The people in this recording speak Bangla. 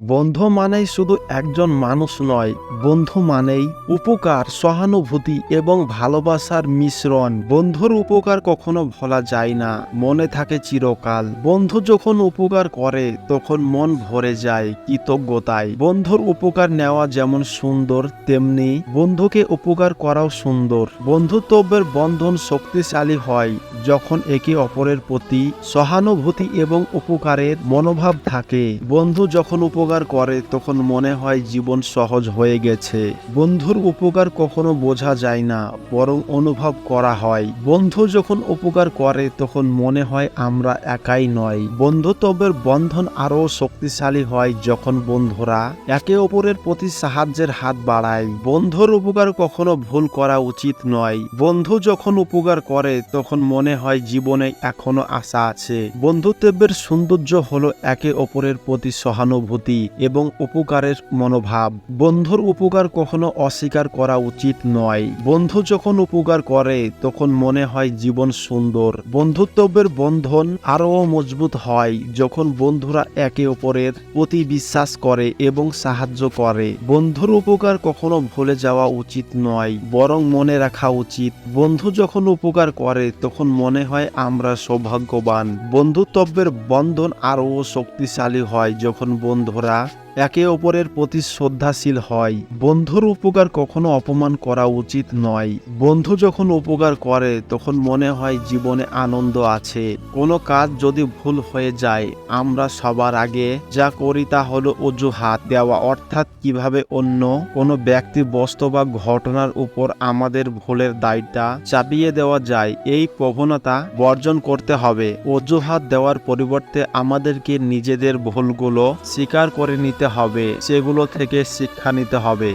বন্ধু মানেই শুধু একজন মানুষ নয়, বন্ধু মানেই উপকার, সহানুভূতি এবং ভালোবাসার মিশ্রণ। বন্ধুর উপকার কখনো ভোলা যায় না, মনে থাকে চিরকাল। বন্ধু যখন উপকার করে তখন মন ভরে যায় কৃতজ্ঞতায়। বন্ধুর উপকার নেওয়া যেমন সুন্দর, তেমনি বন্ধুকে উপকার করাও সুন্দর। বন্ধুত্বের বন্ধন শক্তিশালী হয় যখন একে অপরের প্রতি সহানুভূতি এবং উপকারের মনোভাব থাকে। বন্ধু যখন উপকার করে তখন মনে হয় জীবন সহজ হয়ে গেছে। বন্ধুর উপকার কখনো বোঝা যায় না, বরং অনুভব করা হয়। বন্ধু যখন উপকার করে তখন মনে হয় আমরা একাই নয়। বন্ধুত্বের বন্ধন আরও শক্তিশালী হয় যখন বন্ধুরা একে অপরের প্রতি সাহায্যের হাত বাড়ায়। বন্ধুর উপকার কখনো ভুল করা উচিত নয়। বন্ধু যখন উপকার করে তখন মনে হয় জীবনে এখনো আশা আছে। বন্ধুত্বের সৌন্দর্য হলো একে অপরের প্রতি সহানুভূতি এবং উপকারের মনোভাব। বন্ধুর উপকার কখনো অস্বীকার করা উচিত নয়। বন্ধু যখন উপকার করে তখন মনে হয় জীবন সুন্দর। বন্ধুত্বের বন্ধন আরও মজবুত হয় যখন বন্ধুরা একে অপরের প্রতি বিশ্বাস করে এবং সাহায্য করে। বন্ধুর উপকার কখনো ভুলে যাওয়া উচিত নয়, বরং মনে রাখা উচিত। বন্ধু যখন উপকার করে তখন মনে হয় আমরা সৌভাগ্যবান। বন্ধুত্বের বন্ধন আরও শক্তিশালী হয় যখন বন্ধুরা একে অপরের প্রতি শ্রদ্ধাশীল হয়। বন্ধুর উপকার কখনো অপমান করা উচিত নয়। বন্ধু যখন উপকার করে তখন মনে হয় জীবনে আনন্দ আছে। কোনো কাজ যদি ভুল হয়ে যায়, আমরা সবার আগে যা করি তা হলো অজুহাত দেওয়া, অর্থাৎ কিভাবে অন্য কোনো ব্যক্তি, বস্তু বা ঘটনার উপর আমাদের ভুলের দায়টা চাপিয়ে দেওয়া যায়। এই প্রবণতা বর্জন করতে হবে। অজুহাত দেওয়ার পরিবর্তে আমাদেরকে নিজেদের ভুলগুলো স্বীকার করে নিতে হবে, সেগুলো থেকে শিক্ষা নিতে হবে।